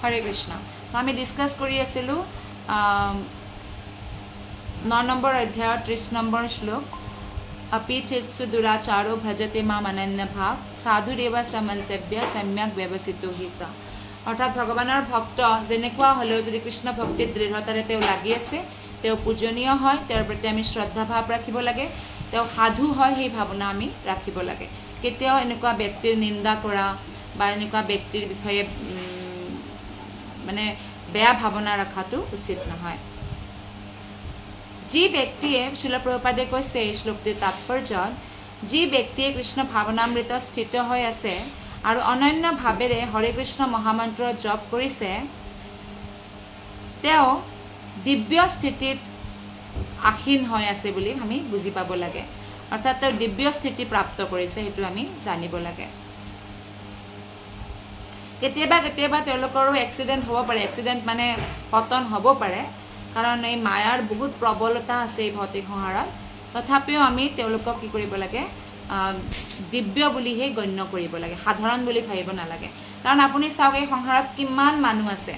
হৰে কৃষ্ণ আমি ডিসকাস কৰি আছিলো 9 নম্বৰ অধ্যায়ৰ 30 নম্বৰ শ্লোক अपि चेत्सु दुराचारो भजते माम अनन्य भाव साधुरेवा समन्तव्य सम्यक व्यवसितो हि स अर्थात भगवाনৰ ভক্ত যেনেকুৱা হলেও যদি কৃষ্ণ ভক্তিত দৃঢ়তাৰে তেওঁ লাগি আছে তেওঁ পূজনীয় হয় তেওঁৰ প্ৰতি আমি শ্ৰদ্ধা ভাৱ ৰাখিব লাগে তেওঁ সাধু হয় সেই ভাৱনা আমি ৰাখিব লাগে কেতিয়াও এনেকুৱা ব্যক্তিৰ নিন্দা কৰা বা এনেকুৱা ব্যক্তিৰ বিষয়ে মানে বেয়া ভাৱনা ৰাখাটো উচিত নহয় जी व्यक्तिये शिल प्रभुपादे কৈছে এই শ্লোকটিৰ তাৎপৰ্য जी व्यक्तिये কৃষ্ণ ভাৱনামৃত স্থিত হৈ আছে আৰু অনন্য ভাৱেৰে হৰে কৃষ্ণ মহামন্ত্ৰ জপ কৰিছে তেওঁ দিব্য স্থিতিত আহীন হৈ আছে বুলি আমি বুজি পাব লাগে অৰ্থাৎ তেওঁ দিব্য স্থিতি প্ৰাপ্ত কৰিছে হেতু আমি জানিব লাগে কেতিয়াবা তেওঁলোকৰো এক্সিডেন্ট হ'ব পাৰে এক্সিডেন্ট মানে পতন হ'ব পাৰে কাৰণ এই মায়াৰ বহুত প্ৰবলতা আছে এই ভৌতিক সংসাৰত তথাপিও আমি তেওঁলোকক কি কৰিব লাগে দিব্য বুলিহে গণ্য কৰিব লাগে সাধাৰণ বুলি ভাবিব নালাগে কাৰণ আপুনি চাওক এই সংসাৰত কিমান মানুহ আছে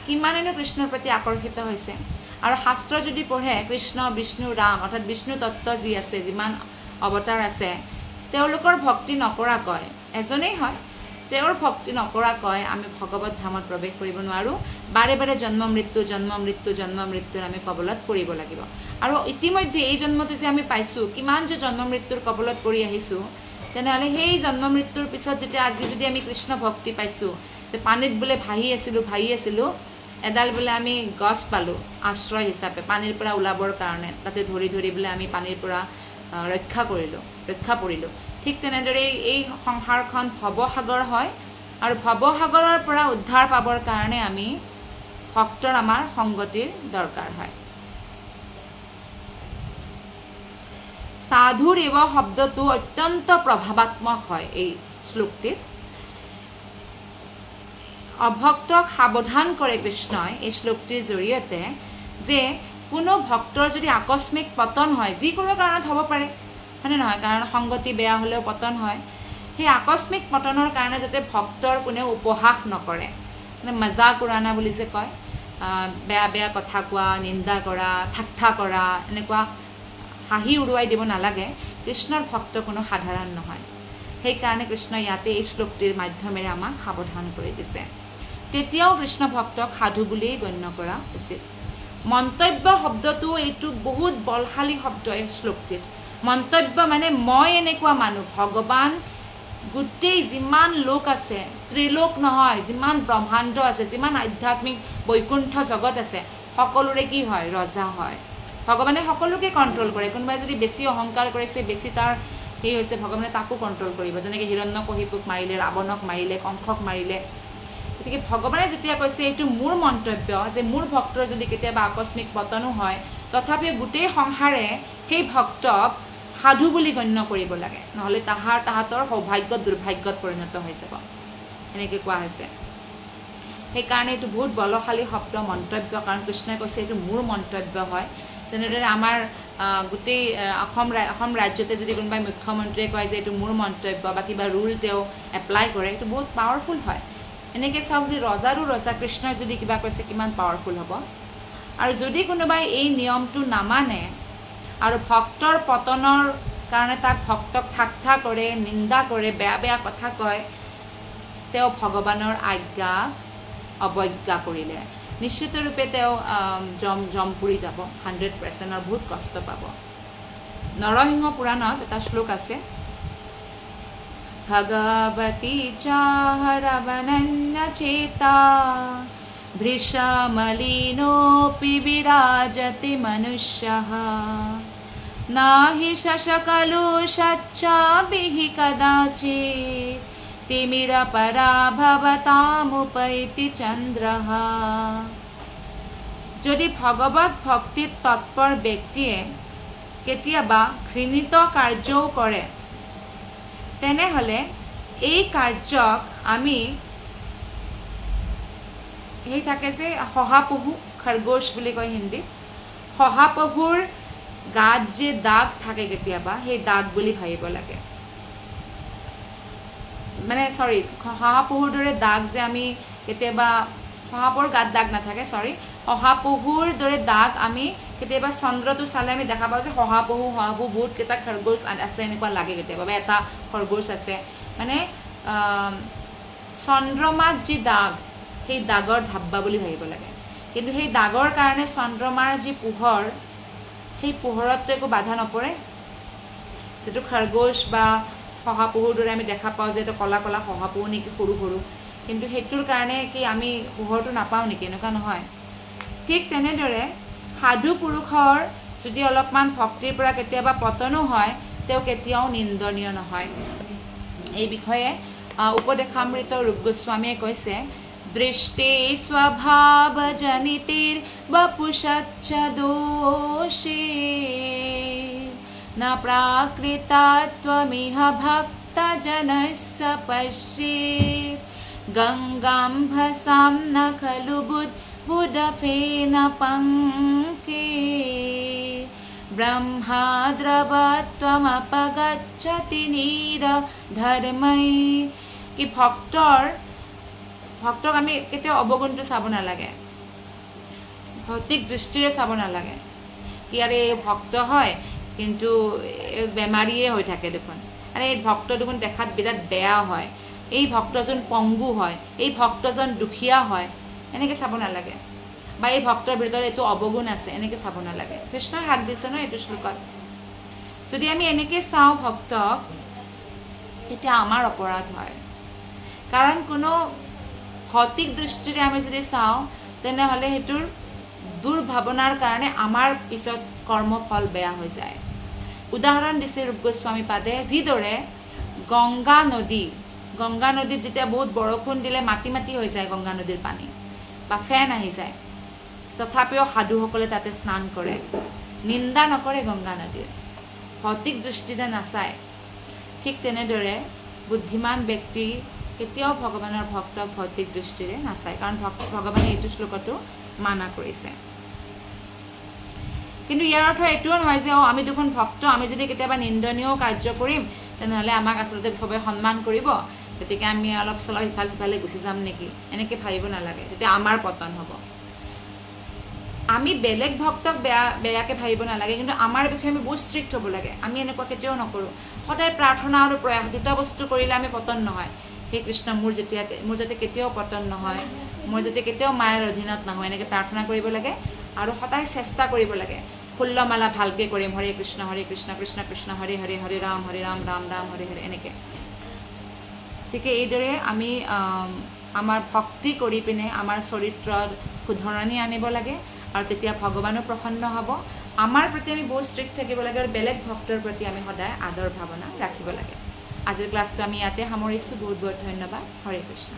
কিমানেনো কৃষ্ণৰ প্ৰতি আকৰ্ষিত হৈছে আৰু শাস্ত্ৰ যদি পঢ়ে কৃষ্ণ বিষ্ণু ৰাম অৰ্থাৎ বিষ্ণু তত্ত্ব যি আছে যিমান অৱতাৰ আছে তেওঁলোকৰ ভক্তি নকৰা কয় এজনেই হয় তেওঁৰ ভক্তি নকৰা কয় আমি ভগৱত ধামত প্ৰৱেশ কৰিব নোৱাৰো বাৰে বাৰে জন্ম মৃত্যুৰ আমি কবলত পৰিব লাগিব আৰু ইতিমধ্যে এই জন্মটো যে আমি পাইছো কিমান যে জন্ম মৃত্যুৰ কবলত পৰি আহিছো তেনেহলে সেই জন্ম মৃত্যুৰ পিছত যেতিয়া আজি যদি আমি কৃষ্ণ ভক্তি পাইছো তে পানীত বলে ভাহি আছিলো এডাল বলে আমি গছ পালো আশ্ৰয় হিচাপে পানীৰ পৰা ওলাবৰ কাৰণে তাতে ধৰি বলে আমি পানীৰ পৰা ৰক্ষা পৰিলো ঠিক তেনেদৰে এই সংসাৰখন ভৱসাগৰ হয় আৰু ভৱসাগৰৰ পৰা উদ্ধাৰ পাবৰ কাৰণে আমি ভক্তৰ আমাৰ সংগতিৰ দৰকাৰ হয় সাধুৰ এব শব্দটো অত্যন্ত প্ৰভাৱাত্মক হয় এই শ্লোকটিত অভক্তক সাৱধান কৰে কৃষ্ণই এই শ্লোকটিৰ জৰিয়তে যে কোনো ভক্তৰ যদি আকস্মিক পতন হয় যিকোনো কাৰণত হ'ব পাৰে মানে নহয় কাৰণ সংগতি বেয়া হলেও পতন হয় সেই আকস্মিক পতনৰ কাৰণে যাতে ভক্তৰ কোনে উপহাস নকৰে মানে মজাক উৰানা বুলি যে কয় বেয়া কথা কোৱা নিন্দা কৰা ঠাট্টা কৰা এনেকুৱা হাঁহি উৰুৱাই দিব নালাগে কৃষ্ণৰ ভক্ত কোনো সাধাৰণ নহয় সেই কাৰণে কৃষ্ণ ইয়াতে এই শ্লোকটিৰ মাধ্যমেৰে আমাক সাৱধান কৰি দিছে তেতিয়াও কৃষ্ণ ভক্তক সাধু বুলি গণ্য কৰা উচিত মন্তব্য শব্দটো এইটো বহুত বলশালী শব্দ এই শ্লোকটিত মন্তব্য মানে মই এনেকুৱা মানুহ ভগৱান গুটেই যিমান লোক আছে ত্ৰিলোক নহয় যিমান ব্ৰহ্মাণ্ড আছে যিমান আধ্যাত্মিক বৈকুণ্ঠ জগত আছে সকলোৰে কি হয় ৰজা হয় ভগৱানে সকলোকে কন্ট্ৰোল কৰে কোনোবাই যদি বেছি অহংকাৰ কৰিছে বেছি তাৰ হেই হৈছে ভগৱানে তাকো কন্ট্ৰোল কৰিব যেনেকৈ হিৰণ্যকশিপুক মাৰিলে ৰাৱণক মাৰিলে কংসক মাৰিলে গতিকে ভগৱানে যেতিয়া কৈছে এইটো মোৰ মন্তব্য যে মোৰ ভক্তৰ যদি কেতিয়াবা আকস্মিক পতনো হয় তথাপিও গোটেই সংসাৰে সেই ভক্তক সাধু বুলি গণ্য কৰিব লাগে নহলে তাহাতৰ সৌভাগ্য দুৰ্ভাগ্যত পৰিণত হৈ যাব এনেকৈ কোৱা হৈছে সেই কাৰণে এইটো বহুত বলশালী শব্দ মন্তব্য কাৰণ কৃষ্ণই কৈছে এইটো মোৰ মন্তব্য হয় যেনেদৰে আমাৰ গোটেই অসম ৰাজ্যতে যদি কোনোবাই মুখ্যমন্ত্ৰীয়ে কয় যে এইটো মোৰ মন্তব্য বা কিবা ৰুল তেওঁ এপ্লাই কৰে এইটো বহুত পাৱাৰফুল হয় এনেকৈ চাওক যে ৰজাৰো ৰজা কৃষ্ণই যদি কিবা কৈছে কিমান পাৱাৰফুল হ'ব আৰু যদি কোনোবাই এই নিয়মটো নামানে আৰু ভক্তৰ পতনৰ কাৰণে তাক ভক্তক ঠাট্টা কৰে নিন্দা কৰে বেয়া কথা কয় তেওঁ ভগৱানৰ আজ্ঞা অৱজ্ঞা কৰিলে নিশ্চিত ৰূপে তেওঁ জমপুৰি যাব 100% বহুত কষ্ট পাব নৰসিংহ পুৰাণত এটা শ্লোক আছে ভগৱতী চাহৰৱনন্য চেতা ভৃষমলিনোপি বিৰাজতি মনুষ্যঃ নাহি শশকলু সচ্চাবিঃ কদাচিৎ তিমিৰ পৰাভবতামুপৈতি চন্দ্ৰঃ যদি ভগৱত ভক্তিত তৎপৰ ব্যক্তিয়ে কেতিয়াবা ঘৃণিত কাৰ্যও কৰে তেনেহলে এই কাৰ্যক আমি এই থাকে যে শহাপহু খৰগোশ বুলি কয় হিন্দীত শহাপহুৰ গাত যে দাগ থাকে কেতিয়াবা সেই দাগ বুলি ভাবিব লাগে মানে সৰি শহাপহুৰ দৰে দাগ যে আমি কেতিয়াবা শহাপহুৰ গাত দাগ নাথাকে সৰি শহাপহুৰ দৰে দাগ আমি কেতিয়াবা চন্দ্ৰটো চালে আমি দেখা পাওঁ যে শহাপহু বহুত কেইটা খৰগোশ আছে এনেকুৱা লাগে কেতিয়াবা বা এটা খৰগোশ আছে মানে চন্দ্ৰমাত যি দাগ সেই দাগৰ ধাব্বা বুলি ভাবিব লাগে কিন্তু সেই দাগৰ কাৰণে চন্দ্ৰমাৰ যি পোহৰ সেই পোহৰতটো একো বাধা নপৰে যেটো খৰগোশ বা শহাপহুৰ দৰে আমি দেখা পাওঁ যে এটা কলা কলা শহাপহু নেকি সৰু সৰু কিন্তু হেতুৰ কাৰণে কি আমি পোহৰটো নাপাওঁ নেকি এনেকুৱা নহয় ঠিক তেনেদৰে সাধু পুৰুষৰ যদি অলপমান ভক্তিৰ পৰা কেতিয়াবা পতনো হয় তেও কেতিয়াও নিন্দনীয় নহয় এই বিষয়ে উপদেশামৃত ৰূপ গোস্বামীয়ে কৈছে দৃষ্টি স্বভাৱ জনিতিৰ বপুষচ্ছ দোষে न प्राकृतात्वमिह भक्तजनस्य पश्येत् गङ्गां भसां न खलु बुधफेन पङ्के ब्रह्माद्रवत्वमपगच्छति नीरधर्मै कि ভক্তক আমি কেতিয়াও অৱগুণটো চাব নালাগে ভৌতিক দৃষ্টিৰে চাব নালাগে কি আৰে ভক্ত হয় কিন্তু বেমাৰীয়ে হৈ থাকে দেখোন আৰে এই ভক্ত দেখোন দেখাত বিৰাট বেয়া হয় এই ভক্তজন পংগু হয় এই ভক্তজন দুখীয়া হয় এনেকৈ চাব নালাগে বা এই ভক্তৰ ভিতৰত এইটো অৱগুণ আছে এনেকৈ চাব নালাগে কৃষ্ণই হাত দিছে ন এইটো শ্লোকত যদি আমি এনেকৈ চাওঁ ভক্তক তেতিয়া আমাৰ অপৰাধ হয় কাৰণ কোনো ভৌতিক দৃষ্টিৰে আমি যদি চাওঁ তেনেহ'লে সেইটোৰ দুৰ্ভাৱনাৰ কাৰণে আমাৰ পিছত কৰ্মফল বেয়া হৈ যায় উদাহৰণ দিছে ৰূপ গোস্বামী পাদে যিদৰে গংগা নদীত যেতিয়া বহুত বৰষুণ দিলে মাটি হৈ যায় গংগা নদীৰ পানী বা ফেন আহি যায় তথাপিও সাধুসকলে তাতে স্নান কৰে নিন্দা নকৰে গংগা নদীৰ ভৌতিক দৃষ্টিৰে নাচায় ঠিক তেনেদৰে বুদ্ধিমান ব্যক্তি কেতিয়াও ভগৱানৰ ভক্তক ভৌতিক দৃষ্টিৰে নাচায় কাৰণ ভগৱানে এইটো শ্লোকটো মানা কৰিছে কিন্তু ইয়াৰ অৰ্থ এইটোও নহয় যে আমি দেখোন ভক্ত আমি যদি কেতিয়াবা নিন্দনীয় কাৰ্য কৰিম তেনেহ'লে আমাক আচলতে সবে সন্মান কৰিব গতিকে আমি অলপ চলপ ইফালে গুচি যাম নেকি এনেকৈ ভাবিব নালাগে তেতিয়া আমাৰ পতন হ'ব আমি বেলেগ ভক্তক বেয়াকৈ ভাবিব নালাগে কিন্তু আমাৰ বিষয়ে আমি বহুত ষ্ট্ৰিক্ট হ'ব লাগে আমি এনেকুৱা কেতিয়াও নকৰোঁ সদায় প্ৰাৰ্থনা আৰু প্ৰয়াস দুটা বস্তু কৰিলে আমি পতন নহয় হে কৃষ্ণ মোৰ যাতে কেতিয়াও পতন নহয় মই যাতে কেতিয়াও মায়াৰ অধীনত নহয় এনেকৈ প্ৰাৰ্থনা কৰিব লাগে আৰু সদায় চেষ্টা কৰিব লাগে ফুল্লমালা ভালকৈ কৰিম হৰে কৃষ্ণ কৃষ্ণ কৃষ্ণ হৰে হৰে হৰে ৰাম ৰাম ৰাম হৰে হৰে এনেকৈ গতিকে এইদৰে আমি আমাৰ ভক্তি কৰি পিনে আমাৰ চৰিত্ৰৰ শুধৰণি আনিব লাগে আৰু তেতিয়া ভগৱানো প্ৰসন্ন হ'ব আমাৰ প্ৰতি আমি বহুত ষ্ট্ৰিক্ট থাকিব লাগে আৰু বেলেগ ভক্তৰ প্ৰতি আমি সদায় আদৰ ভাৱনা ৰাখিব লাগে আজিৰ ক্লাছটো আমি ইয়াতে সামৰিছোঁ বহুত বহুত ধন্যবাদ হৰে কৃষ্ণ